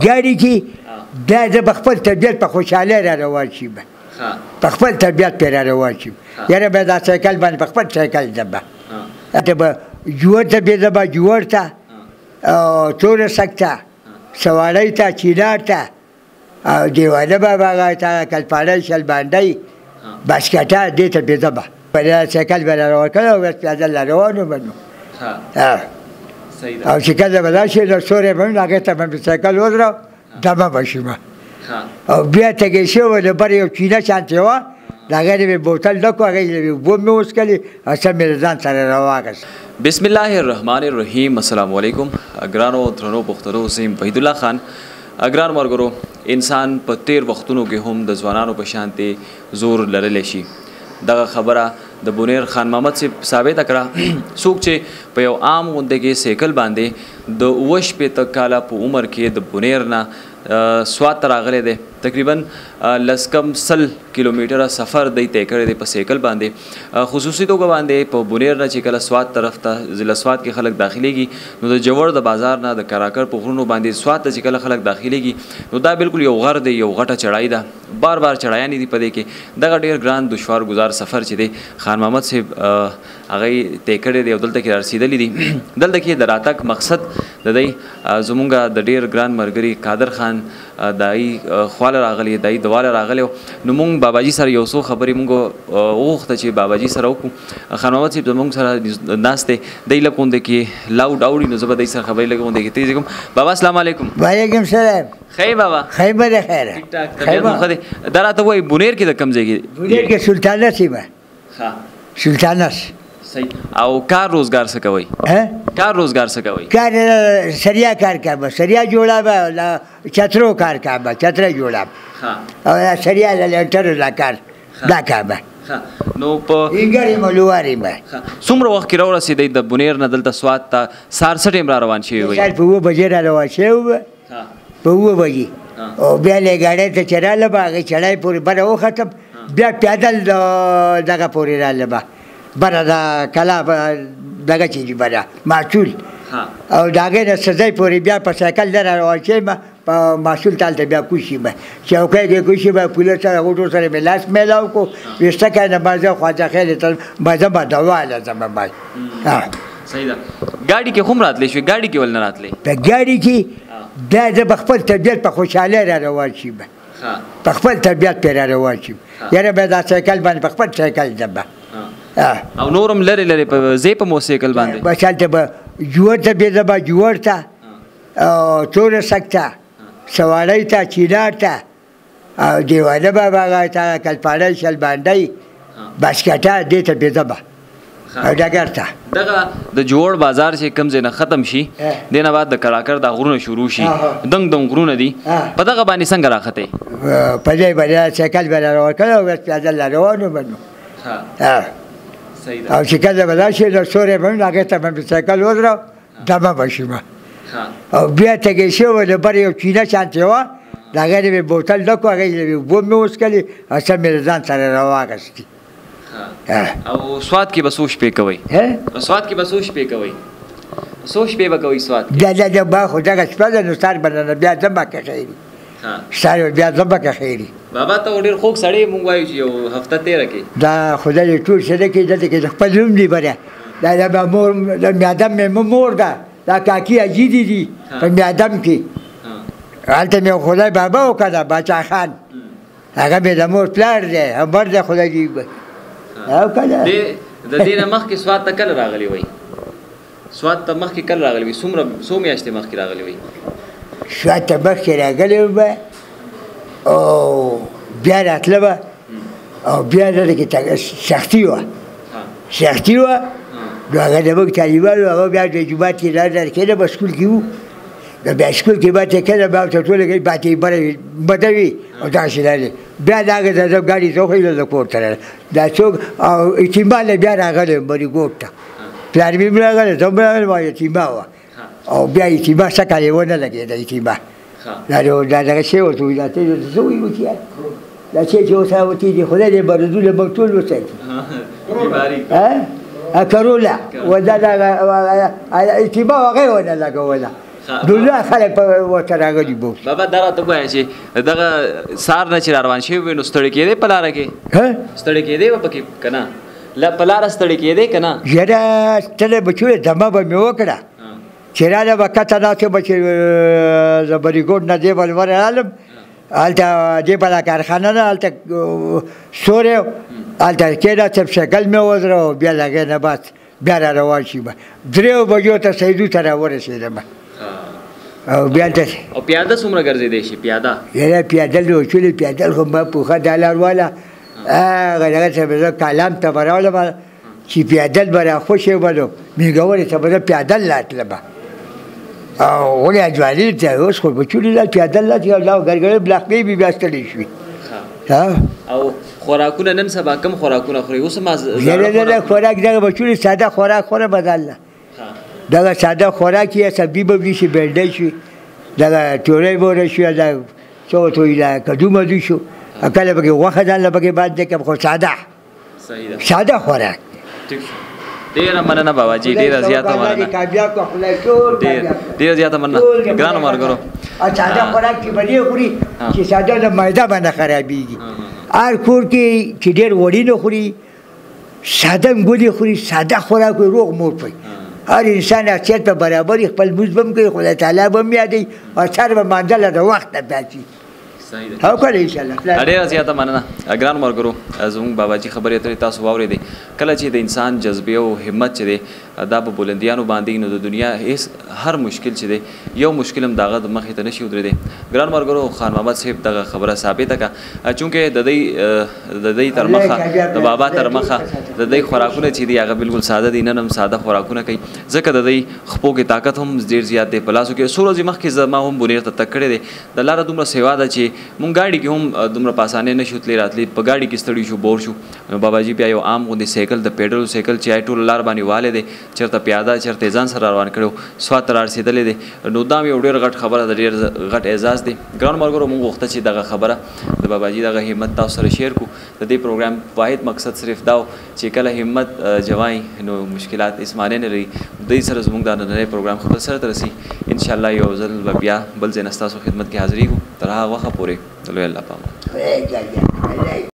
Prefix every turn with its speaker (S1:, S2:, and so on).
S1: ګاډي کې دا د خپل طبیعت په خوشحالۍ را روان شي په خپل طبیعت پرې را روان شي یاره به دا سایکل باندې په خپل سایکل ځم ته به جوړ ته بې ځم جوړ ته توره سک ته سوارۍ ته چینار ته او دیوانه بابا ته کلپاړی شلبانډۍ باسکټه دې ته بې ځم په سایکل به را روان کړی او بس پیاده را روان وم نو او چې کله به دا شي نو سوری به وي نو هغې ته به مې سایکل ودرو دمه به شي او بیا تږی شوی د بر یو چینه شانتې وه د هغې نه مې بوتل ډک و هغې نه مې اوبه مې وڅښلې او سم مې له ځان سره راواخیست
S2: بسم الله الرحمن الرحیم السلام علیکم ګرانو درنو پښتنو زه یم وحید الله خان ګرانو ملګرو انسان په تیر وختونو کې هم د ځوانانو په شانتې زور لرلی شي دغه خبره د بونیر خان محمد صاحب ثابته کړه څوک چې په یو عام غونډه کې سیکل باندې د اووه کاله په عمر کې د بونیر نه سوات ته راغلی دی تقریبا لس کم سل کیلومیټره سفر دی طی کړی دی په سیکل باندې خصوصي توګه باندې په بونیر نه چې کله سوات طرف ته ضلع سوات کې خلک داخليږي نو د جوړ د بازار نه د کراکر په غرونو باندې سوات ته چې کله خلک داخليږي نو دا بالکل یو غر دی یو غټه چړای ده بار بار چړایانې دي په دې کې دغه ډېر ګران دشوار گزار سفر چې دی خان محمد صاحب هغه طی کړی دی او دلته کې رسېدلی دي دلته کې د راتګ مقصد د دی زمونږ د ډېر ګران ملګري قادر خان دای خواله راغلی دای دواله راغلی نو مونږ باباجي سره یو څو خبرې مونږ وغوښته چې باباجي سره وکړو خان محمد صاحب زمونږ سره ناست دی دی لږ غوندې کې لاوډ اوري نو زه به دی سره خبرې لږ غوندې کې تیز کوم بابا السلام علیکم
S1: وعلیکم السلام
S2: خیر بابا
S1: خیر به د خیره
S2: دا راته وایي بونیر کې د کوم ځای کې
S1: بونیر کې سلطانه سیمه سلطانه
S2: او کار روزګار څه کوي کار روزګار څه کوي
S1: کار سریا کار کوم سریا جوړم چترو کار کوم چتره جوړم او سریا لنټر لا کار دا کوم
S2: نو په
S1: اینګری ملواري ما
S2: څومره وخت کې راورسېدی د بونیر نه دلته سوات ته سهار څه ټایم را روان شوي وئ
S1: په 9 بجې را روان شوی وم په 9 بجې او بیا لې ګاډۍ ته چې رالم هغې چړی پورې بره وختم بیا پیادل دغه پورې رالم بره د کلا دغه چې دي بره معسول او د هغې نه سزۍ پورې بیا په سایکل نه را روان شوم په معسول ته هلته بیا کوز شي چوکۍ کې کوز شي پولیس سره غوټو سره مې لاس میلاو کړو ویسته کای نه به زه خواجه خیل ته به زه به دواله ځم
S2: صحیح ده ګاډي کې خو هم راتلی شوې ګاډي کې ولې نه راتلی
S1: په ګاډي کې دا زه په خپل طبیعت په خوشحالۍ را روان شي په خپل طبیعت پرې را روان شي یاره به دا سایکل باندې په خپل سایکل ځم
S2: او نورم لرې لرې په ځای په موسیکل باندې
S1: بس هلته به جوړ ته بې ځم جوړ ته توره سک ته سوارۍ ته چینار ته او دیوانه بابا هغه ته کلپاړی شلبانډۍ باسکټه دې ته بې ځم او ډګر ته
S2: دغه د جوړ بازار چې کوم ځای نه ختم شي دې نه بعد د کراکر دا غرونه شروع شي دنګ دنګ غرونه دي په دغه باندې څنګه راختې
S1: په دې باندې سایکل به را روان کړی او بس پیاده را روان وم نو او چې کله به دا شي نو سوری به وي نو هغې ته به مې سایکل ودرو دمه به شي او بیا تږی شوی د بر یو چینه شانتې وه د هغې نه مې بوتل ډک و هغې نه مې اوبه مې وڅښلې او سم مې له ځان سره راواخیستې
S2: او سوات کې به څو شپې کوئ سوات کې به څو شپې کوئ څو شپې به کوئ سوات
S1: کې ما خو دغه شپه ده نو سهار به نه بیا ځم به که خیري سهار به بیا ځم به که خیري
S2: بابا ته ډېر خوږ سړی مونږ وایو چې یو هفته تېره کړې
S1: دا خدای دې ټول څه نه کړي دلته کې د خپل نوم دی بره دا د مور د میادم مې مور ده دا کاکي اجیدي دي په میادم کې هلته مې خدای بابا وکړه باچا خان هغه مې د مور پلار دی همبر دی خدای دې او کله
S2: د دې نه مخکې سوات ته کله راغلی وئ سوات ته مخکې کله راغلی وئ څو میاشتې مخکې راغلی وئ
S1: سوات ته مخکې راغلی وم او بیا راتله به او بیا دلته کې سختي وه سختي وه نو هغه د موږ طالبانو هغه بیا د جومات کې راکېده به سکول کې وو نو بیا سکول کې به کېده بیا ورته ټوله کې باتې بده وي او داسې داسې بیا د هغه د ګاډي ته وخېږه د کور ته دا څوک او اعتماد نه بیا راغلی وم بړي ګوټ ته پلار مې هم راغلی زه هم راغلی وم اعتماد وه او بیا اعتماد څه کال یې ونه لګېده اعتماد دا دغه شی ورته وایي دا ته څه وایي وکړه دا شی چې اوس هغه وتېږي خدای دې بردونه موږ ټول وساتي کروله و دا اعتماد هغې ونه لګوله دنیا خلک په ورته راغلي بوس
S2: بابا دا راته ووایه چې دغه سهار نه چې را روان شوي وي نو ستړی کېدی په لاره کې ستړی کېدی به پکې که نه په لاره ستړی کېدی که نه
S1: یاره ستړی به شوې دمه به مې وکړه چې راله به کته ناستې به چې زه بریګوډ نه دې به ورغلم هلته دې بله کارخانه ده هلته سوری هلته کېناستم سایکل مې وزره بیا له هغې نه بس بیا را روان شي به 3 بجو ته سیدو ته را ورسېدم او بیا هلته
S2: او پیاده څومره ګرځېدی شي پیاده
S1: یاره پیادل روچولې پیادل خو ما پوښه ډالر والا هغه دغه ته به زه کالام ته به راولم چې پیادل به را خوشې به نو میګورې ته به زه پیادل راتلم او ولې اجوالي ته اوس خو بچولي لا پیادل لا چې دا ګرګړې بلاخې بي بیا ستړي شوي
S2: او خوراکونه نن سبا کم خوراکونه خوري اوس ما
S1: نه خوراک دغه بچولي ساده خوراک خوره بدل دغه ساده خوراک یې سبزي به وي شي بېلډی شي دغه چوری به ورشي دا څه ورته وایي دا کدو مدو شو کله پکې غوښه ځان له پکې باد دی که خو ساده خوراک
S2: ډېره مننه باباجي ډېره زیاته مننه ډېره زیاته مننه ګرانو ملګرو
S1: ساده خوراک چې به دې خوري چې ساده د معده باندې خرابېږي هر کور کې چې ډېر وړي نه خوري ساده ګولې خوري ساده خوراک وي روغ موړ پوي هر انسان اکثر په برابر خپل لمونځ به هم کوي خدای تعالی به هم یادوي او سر به مانځله د وخته باسي او کله انشاءالله
S2: ډېره زیاته مننه ګرانو ملګرو زموږ باباجي خبرې اترې تاسو واورېدې کله چې د انسان جذبې او همت چې دی دا په بلندیانو باندې نو د دنیا هیڅ هر مشکل چې دی یو مشکل هم د هغه د مخې ته نشي ودرېدی ګرانو ملګرو خان محمد صاحب دغه خبره ثابته کړه چونکې د دوی تر مخه د بابا تر مخه د دوی خوراکونه چې دي هغه بالکل ساده دي نن هم ساده خوراکونه کوي ځکه د دوی خپو کې طاقت هم ډېر زیات دی په لاسو کې څو ورځې مخکې زما هم بونیر ته تګ کړی دی د لاره دومره سیوا ده چې مونږ ګاډي کې هم دومره په اسانۍ نشو تللی راتلی په ګاډي کې ستړي شو بور شو نو باباجي بیا یو عام غوندې سایکل د پیډل سایکل چې ټول لار باندې والی دی چېرته پیاده چېرته ځان سره روان کړی سوات ته رارسېدلی دی نو دا هم یو ډېر غټ خبره ده ډېر غټ اعزاز دی ګرانو ملګرو مونږ غوښته چې دغه خبره د باباجي دغه همت تاسو سره شیر کړو د دې پروګرام واحد مقصد صرف دا و چې کله همت جوای نو مشکلات هېڅ معنی نه لري دوی سره زموږ دا نننی پروګرام خپل سره ته رسي انشاءالله یو ځل به بیا بل ځای نه ستاسو خدمت کې حاضرېږو تر هغه وخته پورې د لوی الله په امان